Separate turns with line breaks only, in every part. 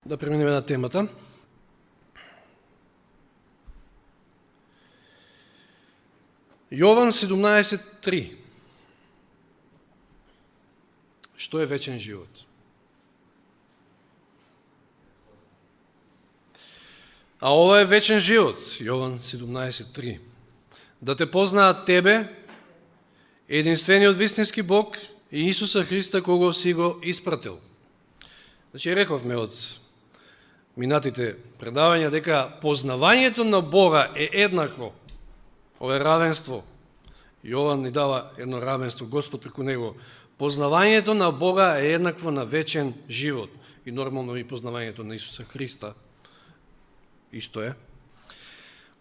Да преминеме на темата. Јован 17:3. Што е вечен живот? А ова е вечен живот, Јован 17:3. Да те познаат тебе, единствениот вистински Бог и Исуса Христа, кого си го испратил. Значи, рековме од минатите предавања дека познавањето на Бога е еднакво. Ова е равенство. Јован ни дава едно равенство, Господ преку него. Познавањето на Бога е еднакво на вечен живот. И нормално и познавањето на Исуса Христа. Исто е.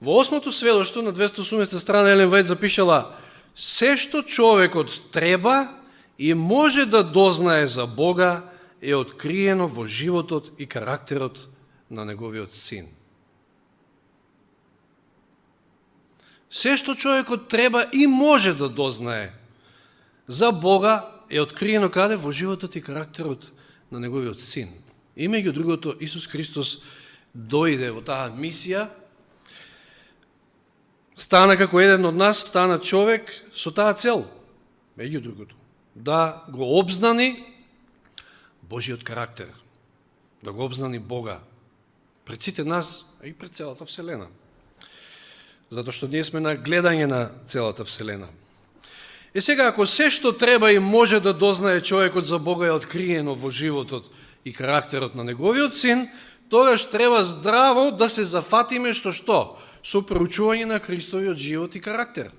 Во 8-то сведоштво на 280 страна Елен Вајд запишала: се што човекот треба и може да дознае за Бога е откриено во животот и карактерот на неговиот син. Се што човекот треба и може да дознае за Бога е откриено каде? Во животот и карактерот на неговиот син. И меѓу другото, Исус Христос дојде во таа мисија, стана како еден од нас, стана човек со таа цел, меѓу другото, да го обзнани Божиот карактер, да го обзнани Бога пред сите нас и пред целата Вселена. Затоа што ние сме на гледање на целата Вселена. И сега, ако се што треба и може да дознае човекот за Бога е откриено во животот и карактерот на неговиот син, тогаш треба здраво да се зафатиме што? Со проучување на Христовиот живот и карактер.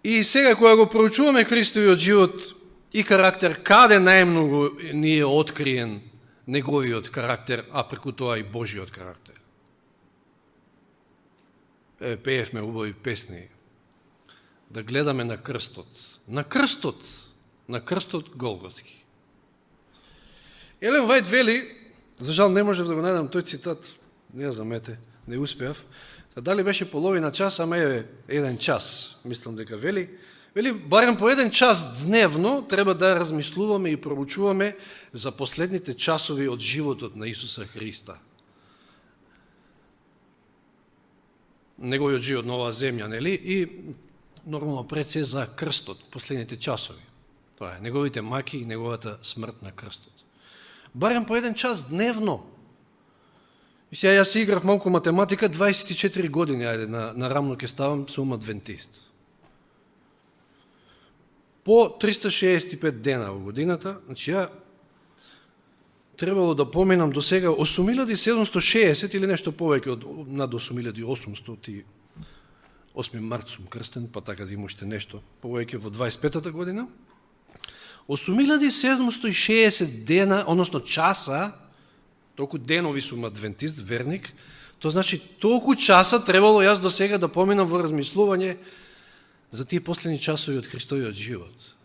И сега, кога го проучуваме Христовиот живот и карактер, каде најмногу ни е откриен неговиот карактер, а преку тоа и Божиот карактер? Пеевме убави песни. Да гледаме на крстот. На крстот Голготски. Елен Вајд вели, за жал не можев да го најдам тој цитат, не замете, не успеав, дали беше половина час, ама е еден час, мислам дека вели, барем по еден час дневно треба да размислуваме и проучуваме за последните часови од животот на Исуса Христа. Неговиот живот на оваа земја, нели? И нормално пред се за крстот, последните часови. Тоа е, неговите маки и неговата смрт на крстот. Барем по еден час дневно. И сега јас си играв малку математика, 24 години, ајде, на рамно ке ставам, сум адвентист. По 365 дена во годината, значи ја требало да поминам до сега 8760 или нешто повеќе од над 8800, 8 март сум крстен, па така да има уште нешто повеќе во 25-та година. 8760 дена, односно часа, толку денови сум адвентист, верник, тоа значи толку часа требало јас до сега да поминам во размислување за тие последни часови од Христовиот живот.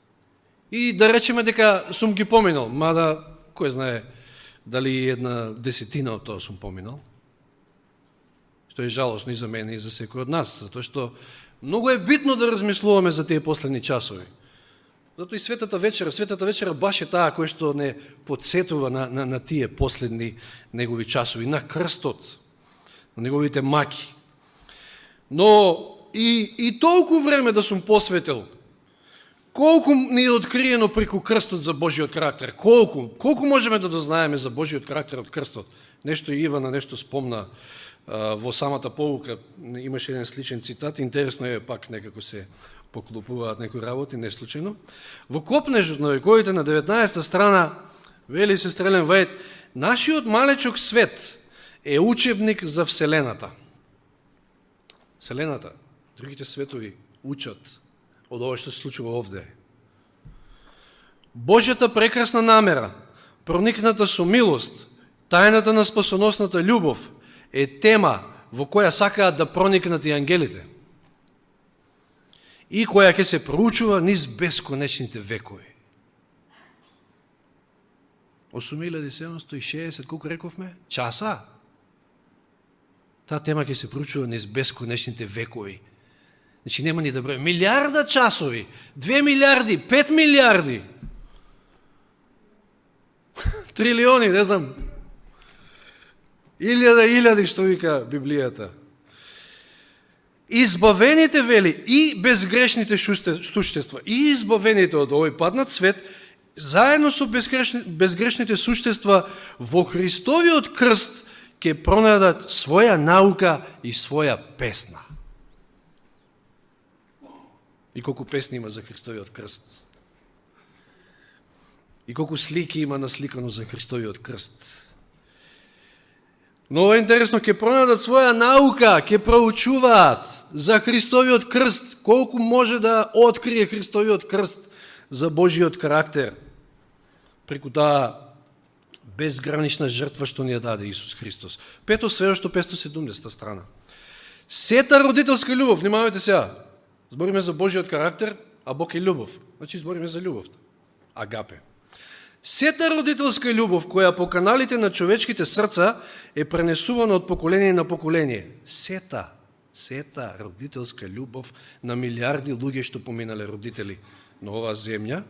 И да речеме дека сум ги поминал, мада кој знае дали една десетина од тоа сум поминал, што е жалосно и за мене и за секој од нас, затоа што многу е битно да размислуваме за тие последни часови. Зато и светата вечера баш е таа која што не подсетува на тие последни негови часови, на крстот, на неговите маки. Но и толку време да сум посветил, колку ни е откриено преку крстот за Божиот карактер, колку можеме да дознаеме за Божиот карактер од крстот. Нешто Ивана, нешто спомна во самата поука, имаше еден сличен цитат, интересно е пак некако се поклопуваат некои работи, не случайно. Во Копнежот на вековите на 19 страна, вели се Елен Вајд, нашиот малечок свет е учебник за Вселената. Вселената, другите светови учат од ова што се случува овде. Божјата прекрасна намера, проникната со милост, тајната на спасоносната љубов е тема во која сакаат да проникнат и ангелите и која ќе се проучува низ бесконечните векови. 8760, колку рековме? Часа? Таа тема ќе се проучува низ бесконечните векови. Значи нема ни да брои. Милиарда часови, 2 милиарди, 5 милиарди. трилиони, не знам, илјади, што вика Библијата. Избавените, вели, и безгрешните суштества, и избавените од овој паднат свет, заедно со безгрешните суштества во Христовиот крст, ќе пронајдат своја наука и своја песна. И колку песни има за Христовиот крст. И колку слики има насликано за Христовиот крст. Но е интересно, ќе пронајдат своја наука, ќе проучуваат за Христовиот крст, колку може да открие Христовиот крст за Божиот карактер, преку таа безгранична жртва што ни ја даде Исус Христос. Пето сведоштво, 570 страна. Сета родителска љубов, внимавајте сега, збориме за Божиот карактер, а Бог е љубов. Значи збориме за љубовта. Агапе. Сета родителска љубов, која по каналите на човечките срца е пренесувана од поколение на поколение. Сета родителска љубов на милиарди луѓе што поминале родители на оваа земја.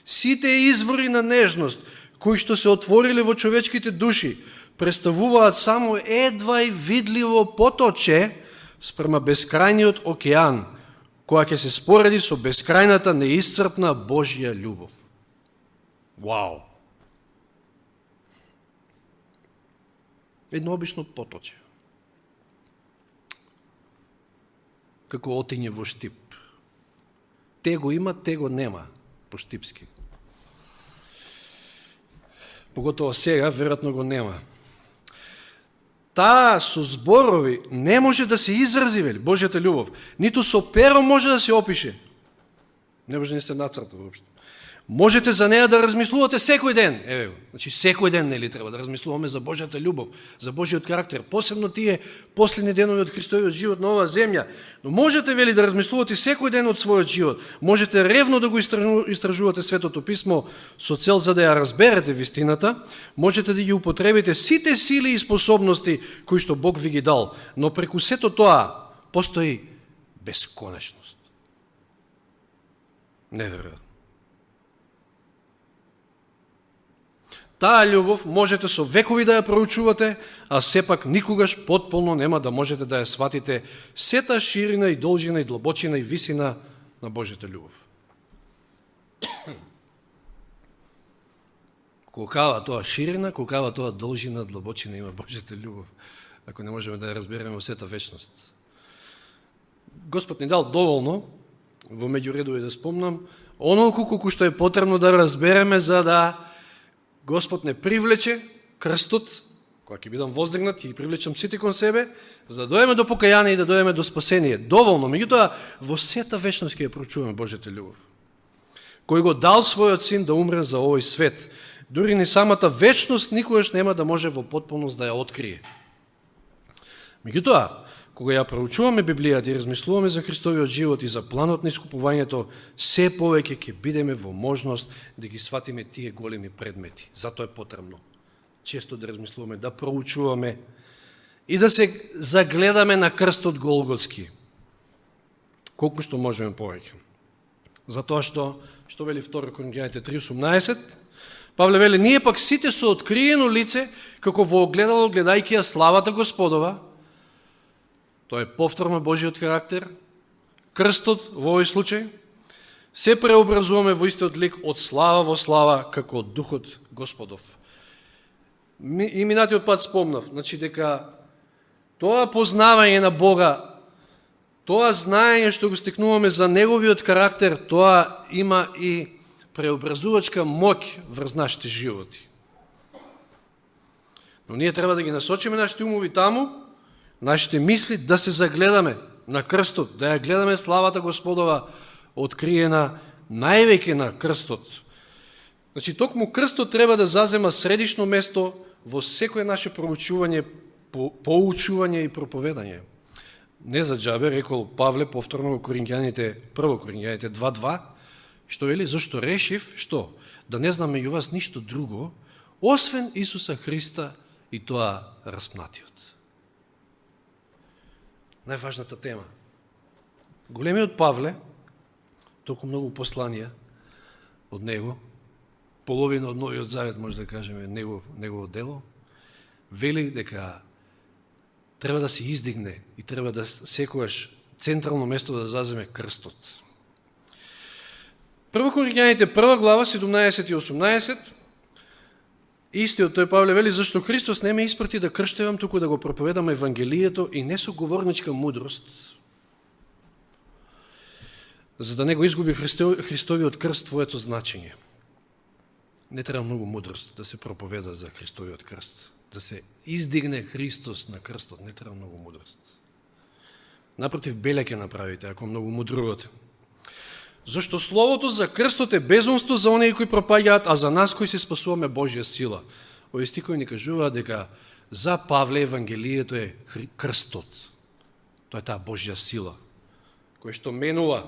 Сите извори на нежност, кои што се отвориле во човечките души, представуваат само едва и видливо поточе спрема бескрајниот океан, која ќе се спореди со бескрајната неисцрпна Божја љубов. Вау! Едно обично поточе. Како отиње во штип. Те го има, те го нема, по штипски. Поготово сега, веројатно го нема. Таа со зборови не може да се изрази, вели, Божјата љубов. Ниту со перо може да се опише. Не може да се нацрта воопшто. Можете за неја да размислувате секој ден. Еве го. Значи секој ден нели треба да размислуваме за Божјата љубов, за Божјиот карактер, посебно тие последни денови од Христовиот живот на оваа земја. Но можете вели да размислувате секој ден од својот живот. Можете ревно да го истражувате Светото писмо со цел за да ја разберете вистината. Можете да ги употребите сите сили и способности кои што Бог ви ги дал, но преку сето тоа постои бесконечност. Неверојатно. Таа љубов можете со векови да ја проучувате, а сепак никогаш потполно нема да можете да ја сватите сета ширина и должина и длабочина и висина на Божјата љубов. Колкава тоа ширина, колкава тоа должина, длабочина има Божјата љубов, ако не можеме да ја разбереме во сета вечност. Господ ни дал доволно, во меѓуредови да спомнам, онолку колку што е потребно да разбереме за да Господ не привлече крстот, кога ќе бидам воздигнат, ќе ги привлечам сите кон себе, за да дојдеме до покаяние и да дојдеме до спасение. Доволно, меѓутоа, во сета вечност ќе ја прочуваме Божјата љубов. Кој го дал својот син да умре за овој свет. Дури ни самата вечност никогаш нема да може во потполност да ја открие. Меѓутоа, кога ја проучуваме Библијата и размислуваме за Христовиот живот и за планот на искупувањето, се повеќе ќе бидеме во можност да ги сватиме тие големи предмети. Затоа е потребно често да размислуваме, да проучуваме и да се загледаме на крстот Голготски. Колку што можеме повеќе. Затоа што вели 2 Коринјаните 3:18, Павле вели, ние пак сите со откриено лице, како во огледало гледајќи ја славата Господова, тоа е повтор на Божиот карактер, крстот во овој случај, се преобразуваме во истиот лик од слава во слава, како од Духот Господов. И минатиот пат спомнав, значи дека тоа познавање на Бога, тоа знаење што го стекнуваме за Неговиот карактер, тоа има и преобразувачка моќ врз нашите животи. Но ние треба да ги насочиме нашите умови таму, нашите мисли да се загледаме на крстот, да ја гледаме славата Господова откриена највеќе на крстот. Значи, токму крстот треба да зазема средишно место во секое наше проучување, поучување и проповедање. Не за џабе, рекол Павле повторно во Коринјаните, 1 Коринјаните 2:2, што вели, зашто решив, што? Да не знаме и вас ништо друго, освен Исуса Христа и тоа распнатиот. Најважната тема. Големиот Павле, толку многу посланија од него, половина од Новиот Завет, може да кажеме, негово дело, вели дека треба да се издигне и треба да секогаш централно место да заземе крстот. Прво Коринјаните, 1 глава, 17 и 18, истиот тој Павле вели, зашто Христос не ме испрати да крштевам, туку да го проповедам Евангелието и не со говорничка мудрост, за да не го изгуби Христовиот крст твоето значење. Не треба многу мудрост да се проповеда за Христовиот крст. Да се издигне Христос на крстот, не треба многу мудрост. Напротив, беле ќе направите, ако многу мудрувате. Зашто словото за крстот е безумство за оние кои пропаѓаат, а за нас кои се спасуваме Божја сила. Овие стихови ни кажува дека за Павле Евангелието е крстот. Тоа е таа Божја сила, која што менува.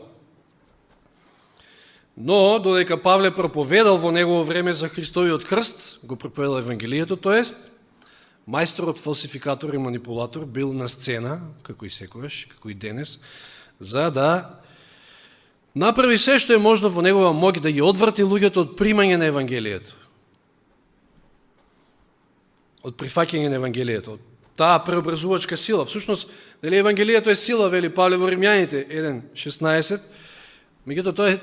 Но, додека Павле проповедал во негово време за Христовиот крст, го проповедал Евангелието, тоест, мајсторот, фалсификатор и манипулатор бил на сцена, како и секојаш, како и денес, за да направи се што е можно во негова моќ да ги одврати луѓето од примање на Евангелието. Од прифаќање на Евангелието. Таа преобразувачка сила. Всушност, нели Евангелието е сила, вели Павле во Римјаните 1:16, меѓутоа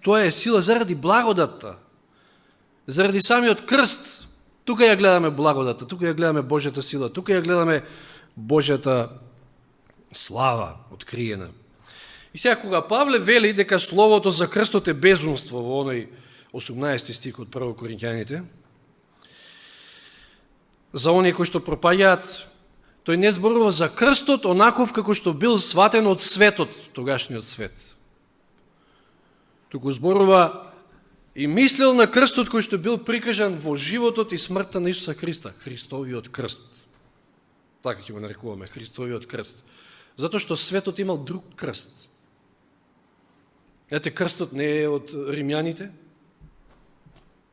тоа е сила заради благодатта, заради самиот крст. Тука ја гледаме благодатта, тука ја гледаме Божјата сила, тука ја гледаме Божјата слава откриена. И сега, кога Павле вели дека словото за крстот е безумство во оној 18 стих од 1 Коринјаните, за оние кои што пропаѓаат, тој не зборува за крстот онаков како што бил сватен од светот, тогашниот свет. Туку зборува и мислел на крстот кој што бил прикажан во животот и смртта на Исуса Христа, Христовиот крст. Така ќе го нарекуваме, Христовиот крст. Затоа што светот имал друг крст. Ете, крстот не е од римјаните.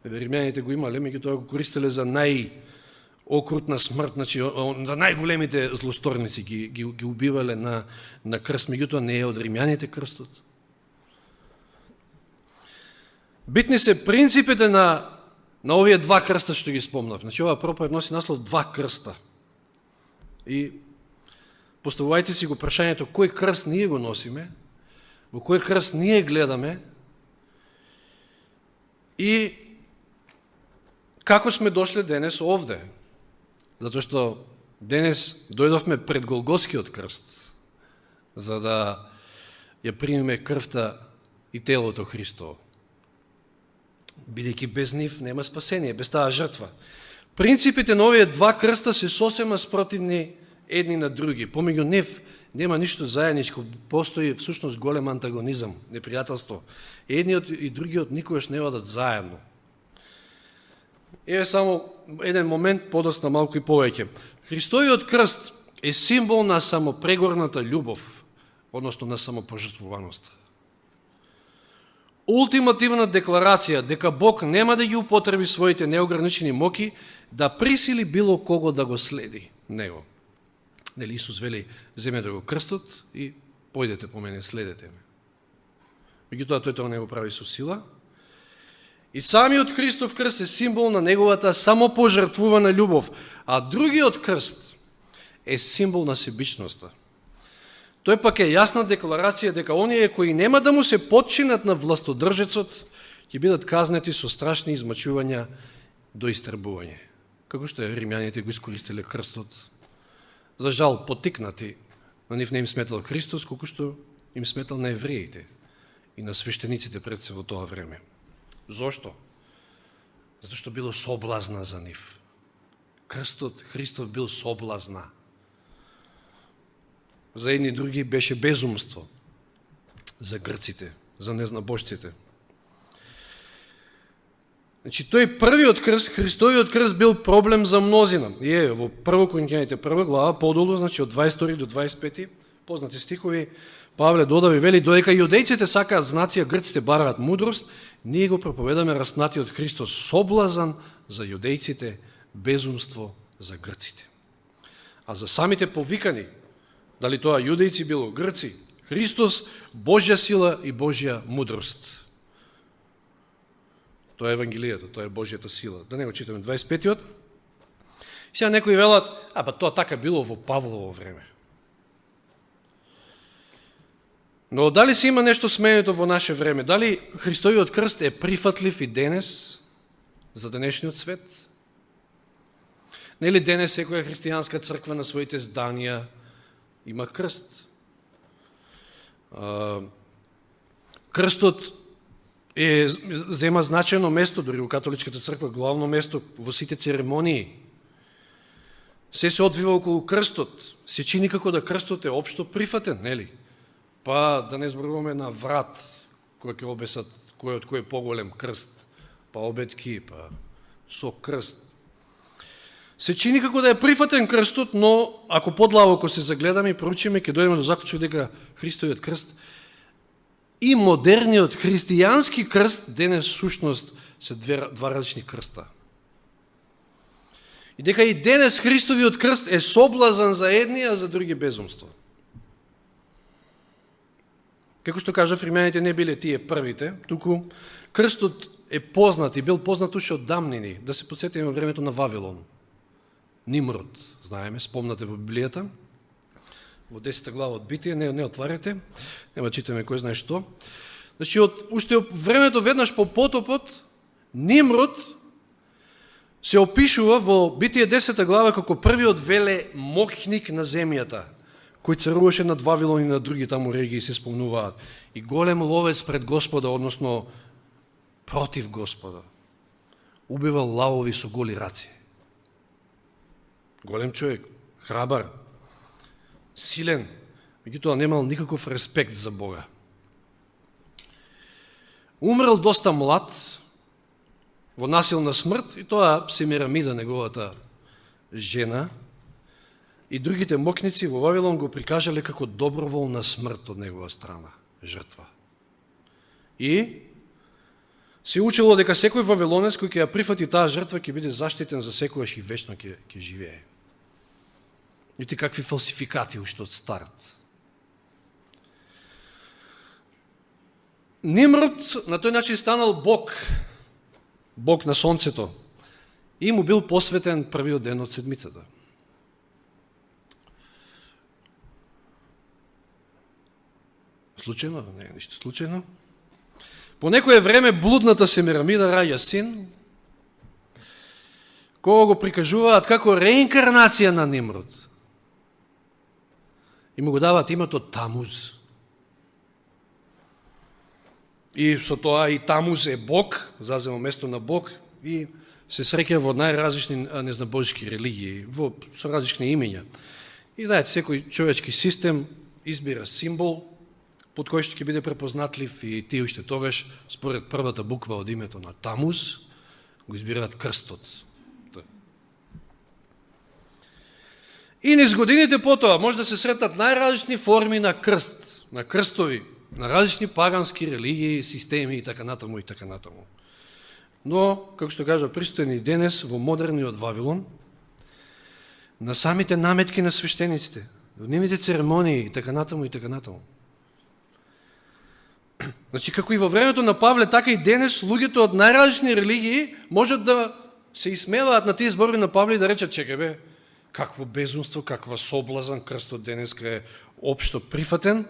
Римјаните го имале, меѓутоа го користеле за најокрутна смрт, значи за најголемите злосторници ги убивале на крст, меѓутоа не е од римјаните крстот. Битни се принципите на овие два крста што ги спомнав. Значи, оваа проповед носи наслов два крста. И поставувајте си го прашањето кој крст ние го носиме, во кој крст ние гледаме и како сме дошле денес овде. Затоа што денес дојдовме пред Голготскиот крст, за да ја примеме крвта и телото Христово. Бидејќи без нив нема спасение, без таа жртва. Принципите на овие два крста се сосема спротивни едни на други. Помеѓу нив нема ништо заедничко, постои всушност голем антагонизам, непријателство. Едниот и другиот никогаш не одат заедно. Еве само еден момент, подосна малку и повеќе. Христовиот крст е символ на самопрегорната љубов, односно на самопожртвуваноста. Ултимативна декларација дека Бог нема да ги употреби своите неограничени моки да присили било кого да го следи Него. Нели Исус вели, земете го крстот и појдете по мене, следете ме. Меѓутоа тој тоа не го прави со сила. И самиот Христов крст е символ на неговата самопожртвувана љубов, а другиот крст е символ на себичноста. Тој пак е јасна декларација дека оние кои нема да му се подчинат на властодржецот ќе бидат казнети со страшни измачувања до истрбување. Како што римјаните го искористиле крстот, за жал потикнати, на нив не им сметал Христос, колку што им сметал на евреите и на свештениците пред се во тоа време. Зошто? Зато што било соблазна за нив. Крстот Христов бил соблазна. За едни и други беше безумство. За грците, за незнабожците. Значи, тој првиот крст, Христовиот крст бил проблем за мнозина. И е, во 1 Коринјаните 1 глава, подолу, значи од 22 до 25, познати стихови, Павле додави, вели, додека јудејците сакаат знаци, а грците бараат мудрост, ние го проповедаме распнатиот Христос, соблазан за јудејците, безумство за грците. А за самите повикани, дали тоа јудејци било грци, Христос, Божја сила и Божја мудрост. Тоа е Евангелието, тоа е Божјата сила. Да не го читаме 25-тиот. Сега некои велат, тоа така било во Павлово време. Но дали се има нешто сменето во наше време? Дали Христовиот крст е прифатлив и денес за денешниот свет? Нели денес секоја христијанска црква на своите зданија има крст? Крстот зема значено место, дори во католичката црква, главно место во сите церемонии. Се одвива околу крстот. Се чини како да крстот е општо прифатен, нели? Па да не зборуваме на врат, кој ќе обесат кој од кој е поголем крст, па обетки, па со крст. Се чини како да е прифатен крстот, но ако подлабоко се загледаме и проучиме, ќе дојдеме до заклучок дека Христовиот крст и модерниот христијански крст денес сушност се два различни крста. И дека и денес Христовиот крст е соблазан за едни, а за други безумство. Како што кажав, римјаните не биле тие првите, туку крстот е познат и бил познат уште од дамнини. Да се подсетиме во времето на Вавилон. Нимрод, знаеме, спомнате во Библијата, во 10 глава од Битие, не отварете, нема читаме кој знае што. Значи, уште времето веднаш по потопот, Нимрод се опишува во Битие 10 глава како првиот веле моќник на земјата, кој царуваше над Вавилон и на други таму регии се спомнуваат. И голем ловец пред Господа, односно против Господа. Убивал лавови со голи раци. Голем човек, храбар, силен, меѓутоа немал никаков респект за Бога. Умрел доста млад, во насилна смрт, и тоа Семирамида, неговата жена, и другите мокници во Вавилон го прикажале како доброволна смрт од негова страна, жртва. И се учело дека секој вавилонец кој ќе ја прифати таа жртва ќе биде заштитен за секојаш и вечно ќе живее. Видите какви фалсификати уште од старт. Нимрод на тој начин станал бог, бог на сонцето, и му бил посветен првиот ден од седмицата. Случајно? Не е ништо случајно. По некое време блудната Семирамида раѓа син, кога го прикажуваат како реинкарнација на Нимрод. И му го даваат името Тамуз. И со тоа и Тамуз е бог, зазема место на бог, и се среќа во најразлични незнабожки религии, со различни имења. И знаете, секој човечки систем избира символ, под кој што ќе биде препознатлив, и тие уште тогаш, според првата буква од името на Тамуз, го избираат крстот. И низ годините потоа може да се сретнат најразлични форми на крст, на крстови, на различни пагански религии, системи и така натаму и така натаму. Но, како што кажа пристоен и денес, во модерниот Вавилон, на самите наметки на свештениците, во нивните церемонии и така натаму и така натаму. Значи, како и во времето на Павле, така и денес луѓето од најразлични религии можат да се исмеваат на тие зборови на Павле и да речат: чекај бе, какво безумство, каква соблазан, крстот денеска е општо прифатен.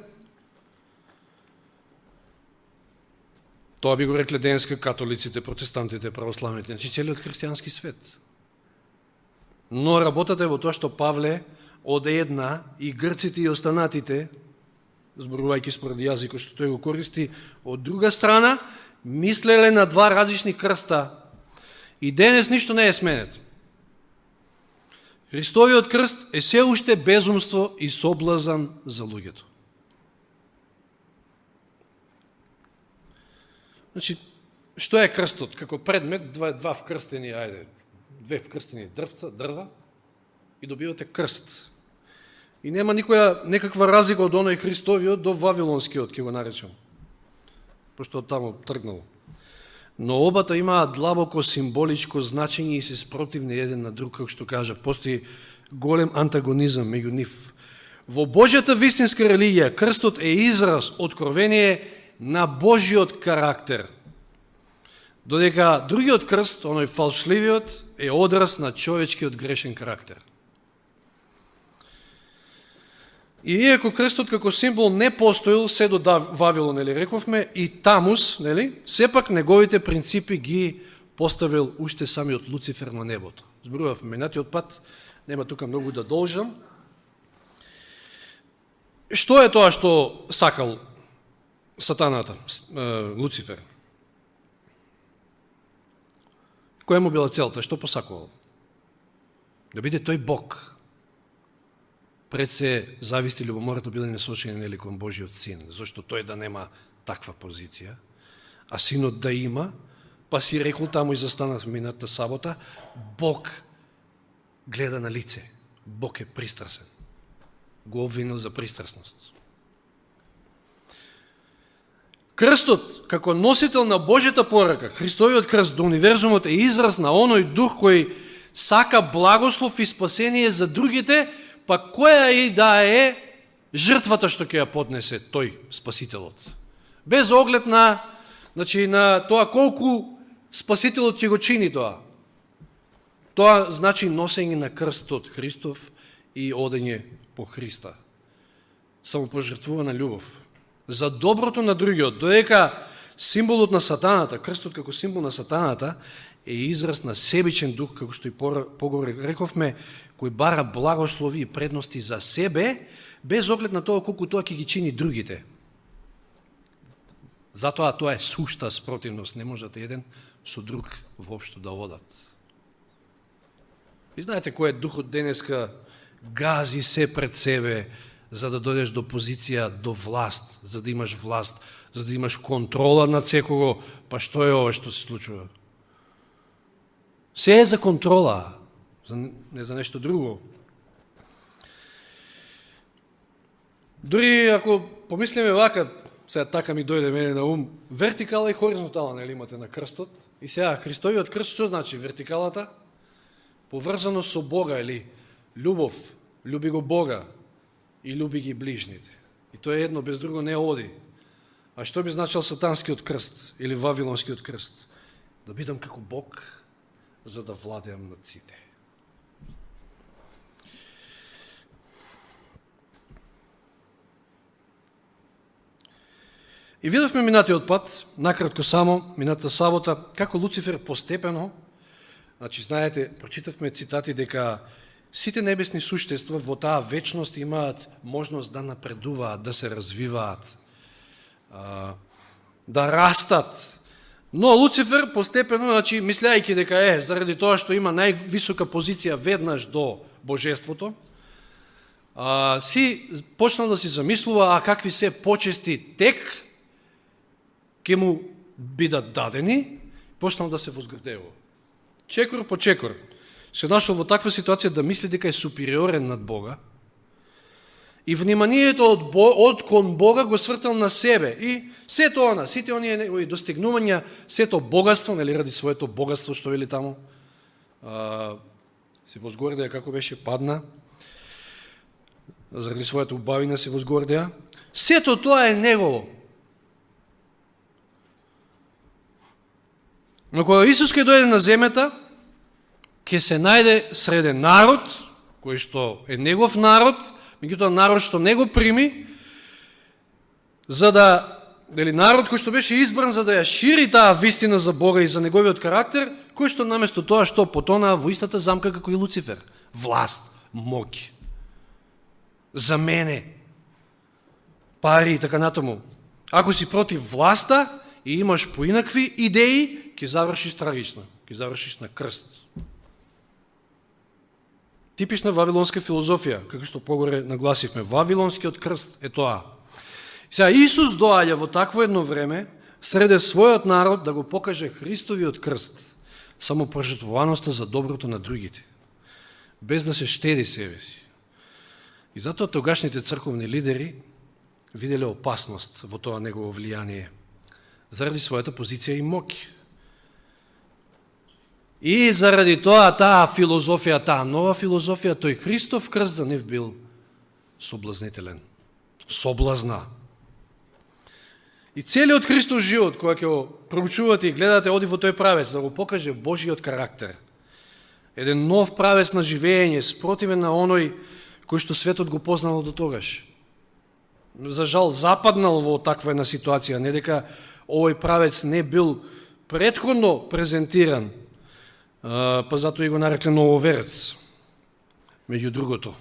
Тоа би го рекле денеска католиците, протестантите, православните, значи целиот христијански свет. Но работата е во тоа што Павле од една и грците и останатите, зборувајќи според јазикот што тој го користи, од друга страна, мислеле на два различни крста. И денес ништо не е сменето. Христовиот крст е се уште безумство и соблазан за луѓето. Значи, што е крстот? Како предмет, две вкрстени дрва и добивате крст. И нема некаква разлика од оној Христовиот до Вавилонскиот, ќе го наречам. Пошто од таму тргнал. Но обата имаат длабоко символичко значење и се спротивни еден на друг, како што кажа. Постои голем антагонизам меѓу нив. Во Божјата вистинска религија крстот е израз, откровение на Божјиот карактер. Додека другиот крст, оној фалшливиот, е одраз на човечкиот грешен карактер. И иако крстот како символ не постоил се до Вавилон, нели рековме, и Тамус, нели, сепак неговите принципи ги поставил уште самиот Луцифер на небото. Зборував минатиот пат, нема тука многу да должам. Што е тоа што сакал сатаната, Луцифер? Која му била целта? Што посакувал? Да биде тој Бог. Пред се зависти љубомората биле несочени нели кон Божиот син. Зошто тој да нема таква позиција, а синот да има, па си рекол таму и застанав мината сабота, Бог гледа на лице. Бог е пристрасен. Го обвинил за пристрасност. Крстот, како носител на Божјата порака, Христовиот крст до универзумот е израз на оној дух кој сака благослов и спасение за другите, па која и да е жртвата што ќе ја поднесе тој Спасителот. Без оглед на, на тоа колку Спасителот ќе го чини тоа. Тоа значи носење на крстот Христов и одење по Христа. Самопожртвувана љубов. За доброто на другиот, додека символот на сатаната, крстот како символ на сатаната, е израз на себичен дух, како што и погоре рековме, кој бара благослови и предности за себе, без оглед на тоа колку тоа ќе ги чини другите. Затоа тоа е сушта спротивност, не можат еден со друг воопшто да одат. И знаете кој е духот денеска, гази се пред себе, за да дојдеш до позиција, до власт, за да имаш власт, за да имаш контрола над секого, па што е ова што се случува? Се е за контрола, не за нешто друго. Дори ако помислиме вака, сега така ми дојде мене на ум, вертикала и хоризонтала, нели имате на крстот, и сега Христовиот крст, што значи вертикалата? Поврзано со Бога, или љубов, љуби го Бога и љуби ги ближните. И тоа е едно, без друго не оди. А што би значил сатанскиот крст или вавилонскиот крст? Да бидам како Бог, за да владеам над сите. И видовме минатиот пат, накратко само, минатата сабота, како Луцифер постепено, значи знаете, прочитавме цитати дека сите небесни суштества во таа вечност имаат можност да напредуваат, да се развиваат, да растат. Но Луцифер постепено, значи, мислејќи дека заради тоа што има највисока позиција веднаш до божеството, си почнал да си замислува, какви се почести тек ќе му бидат дадени, почнал да се возгрдевува. Чекор по чекор се нашол во таква ситуација да мисли дека е супериорен над Бога и вниманието од кон Бога го свртал на себе и сето она, сите оние негови достигнувања, сето богатство, нели ради своето богатство што вели таму, се возгордеа како беше падна, заради својата убавина се возгордеа, сето тоа е негово. Но кога Исус ќе дојде на земјата, ќе се најде среде народ, кој што е негов народ, меѓутоа народ што не го прими, за да, дали народ кој што беше избран за да ја шири таа вистина за Бога и за неговиот карактер, кој што наместо тоа што потонаа во истата замка како и Луцифер, власт, моќ, за мене, пари и така натаму. Ако си против власта и имаш поинакви идеи, ќе завршиш трагично, ќе завршиш на крст. Типична вавилонска филозофија, како што погоре нагласивме, вавилонскиот крст е тоа. Сега Исус доаѓа во такво едно време, среде својот народ да го покаже Христовиот крст, самопожртвуваноста за доброто на другите, без да се штеди себе си. И затоа тогашните црковни лидери виделе опасност во тоа негово влијание, заради својата позиција и моќ. И заради тоа, таа филозофија, таа нова филозофија, тој Христов крст да не бил соблазнителен. Соблазна. И целиот Христов живот, кога ќе го проучувате и гледате, оди во тој правец, да го покаже Божиот карактер. Еден нов правец на живење, спротивен на оној кој што светот го познал до тогаш. За жал, западнал во таква една ситуација, не дека овој правец не бил претходно презентиран, па затоа и го нарекле нововерец. Меѓу другото,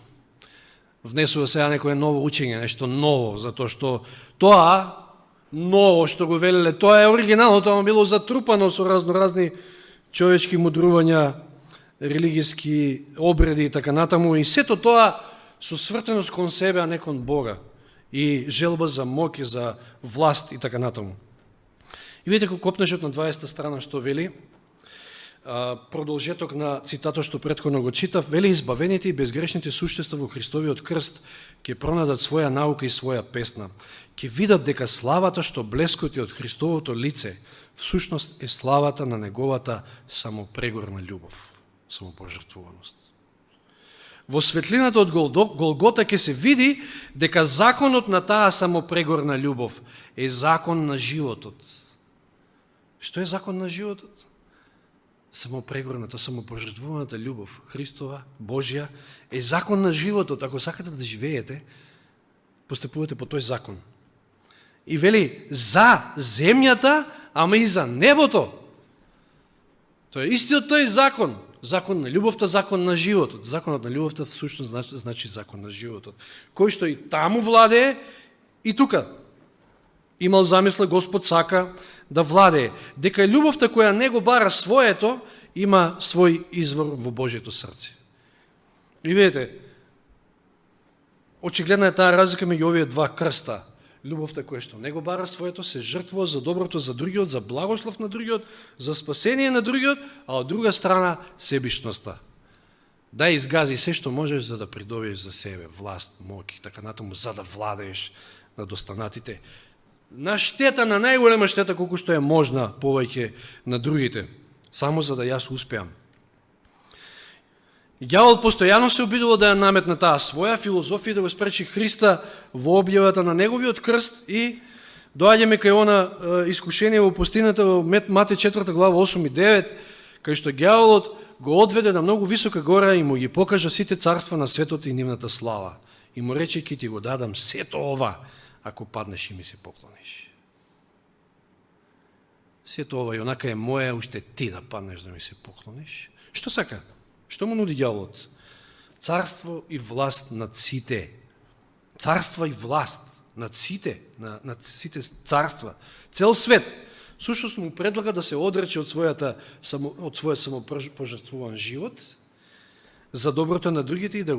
внесува сега некое ново учење, нешто ново, затоа што тоа ново што го велеле, тоа е оригинално, тоа било затрупано со разноразни човечки мудрувања, религиски обреди и така натаму, и сето тоа со свртеност кон себе, а не кон Бога, и желба за моќ, за власт и така натаму. И видите како копнежот на 20 страна што вели, продолжеток на цитатот што претходно го читав, вели: избавените и безгрешните суштества во Христовиот крст ќе пронадат своја наука и своја песна. Ќе видат дека славата што блескоти од Христовото лице всушност е славата на неговата самопрегорна љубов, самопожртвуваност. Во светлината од Голгота ќе се види дека законот на таа самопрегорна љубов е закон на животот. Што е закон на животот? Самопрегорната, самопожртвуваната љубов, Христова, Божја, е закон на животот. Ако сакате да живеете, постапувате по тој закон. И вели, за земјата, ама и за небото. Тоа е истиот тој закон. Закон на љубовта, закон на животот. Законот на љубовта всушност значи закон на животот. Кој што и таму владее, и тука. Имал замисла, Господ сака да владее. Дека љубовта која не го бара своето, има свој извор во Божието срце. И видите, очигледна е таа разлика меѓу овие два крста. Љубовта која што не го бара своето, се жртвува за доброто за другиот, за благослов на другиот, за спасение на другиот, а од друга страна себичноста. Да изгази се што можеш за да придобиеш за себе власт, моќ и така натаму, за да владееш над останатите. На штета, на најголема штета колку што е можна повеќе на другите, само за да јас успеам. Ѓавол постојано се обидува да ја наметне таа своја филозофија, да го спречи Христа во објавата на неговиот крст, и доаѓаме кај она искушение во пустината во Матеј 4 глава 8 и 9, кај што ѓаволот го одведе на многу висока гора и му ги покажа сите царства на светот и нивната слава. И му рече: ќе ти го дадам сето ова, ако паднеш и ми се поклониш. Сето ова и онака е моја, уште ти да паднеш да ми се поклониш. Што сака? Што му нуди ѓаволот? Царство и власт над сите. Царства и власт над сите, над сите царства. Цел свет. Сушност му предлага да се одрече од својот самопожртвуван живот за доброто на другите и да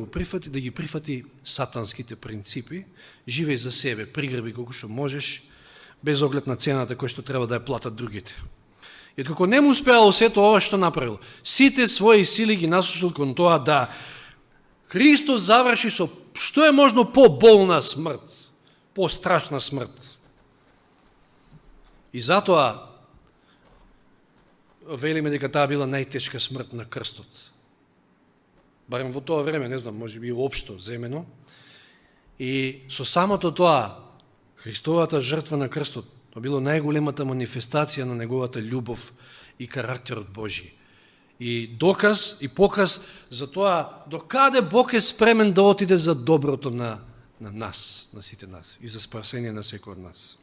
ги прифати сатанските принципи. Живеј за себе, приграби колку што можеш, без оглед на цената која што треба да ја платат другите. И како не му успеало сето ова, што направил? Сите своји сили ги насочил кон тоа да Христос заврши со што е можно по-болна смрт, по-страшна смрт. И затоа велиме дека таа била најтешка смрт на крстот. Барем во тоа време, не знам, може би општо земено. И со самото тоа, Христовата жртва на крстот, тоа било најголемата манифестација на неговата љубов и карактерот Божи. И доказ и показ за тоа докаде Бог е спремен да отиде за доброто на нас, на сите нас, и за спасение на секој од нас.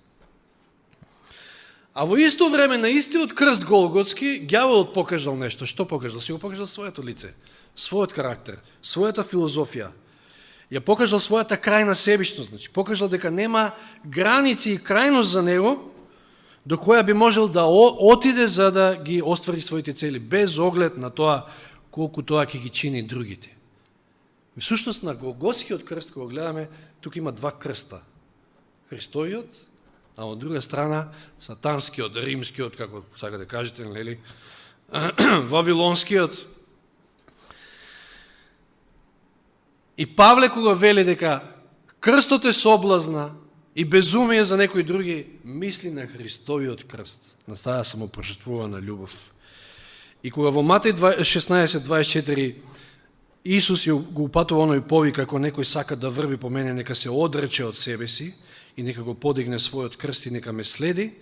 А во исто време, на истиот крст Голготски, ѓаволот покажал нешто. Што покажал? Си го покажал своето лице, својот карактер, својата филозофија. Ја покажал својата крајна себичност, значи покажал дека нема граници и крајност за него до која би можел да отиде за да ги оствари своите цели, без оглед на тоа колку тоа ќе ги чини другите. Всушност на Голготскиот крст, кога гледаме, тук има два крста. Христовиот, а од друга страна сатанскиот, римскиот, како сака да кажете, нели, вавилонскиот. И Павле кога вели дека крстот е соблазна и безумие за некои други, мисли на Христовиот крст, на таа самопожртвувана љубов. И кога во Матеј 16:24 Исус го упатува оној повик, ако некој сака да врви по мене, нека се одрече од себе си и нека го подигне својот крст и нека ме следи.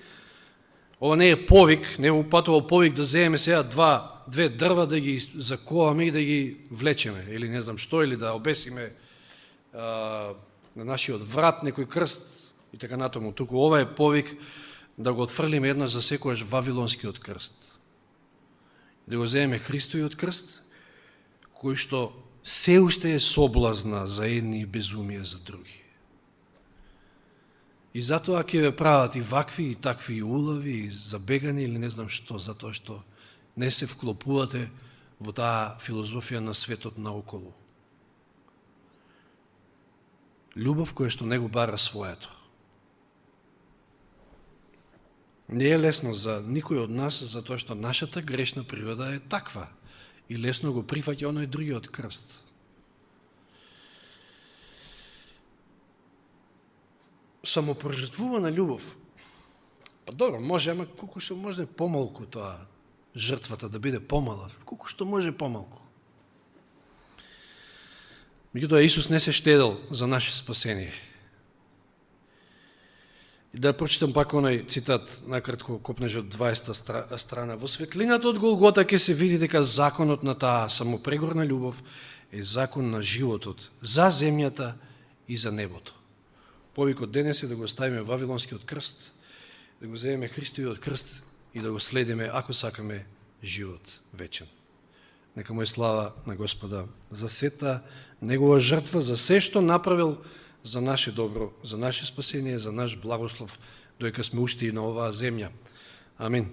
Ова не е повик, не е упатувал повик да земеме сега две дрва да ги заковаме и да ги влечеме, или не знам што, или да обесиме на нашиот врат некој крст и така натаму. Туку ова е повик да го отфрлиме еднаш за секојаш вавилонскиот крст. Да го земеме Христојот крст, кој што се уште е соблазна за едни и безумија за други. И затоа ќе ве прават и вакви и такви улави, и забегани или не знам што, затоа што не се вклопувате во таа филозофија на светот наоколу. Љубов која што не го бара своето. Не е лесно за никој од нас, затоа што нашата грешна природа е таква и лесно го прифаќа оној другиот крст. Самопожртвувана љубов. Па добро, може, ама колку што може помалку тоа, жртвата да биде помала, колку што може помалку. Меѓутоа, Исус не се штедел за наше спасение. И да прочитам пак оној цитат, накратко копнеж од 20 страна. Во светлината од Голгота ќе се види дека законот на таа самопрегорна љубов е закон на животот за земјата и за небото. Повикот денес е да го ставиме Вавилонскиот крст, да го земеме Христојот крст и да го следиме ако сакаме живот вечен. Нека му е слава на Господа за сета негова жртва, за се што направил за наше добро, за наше спасение, за наш благослов, доека сме уште и на оваа земја. Амин.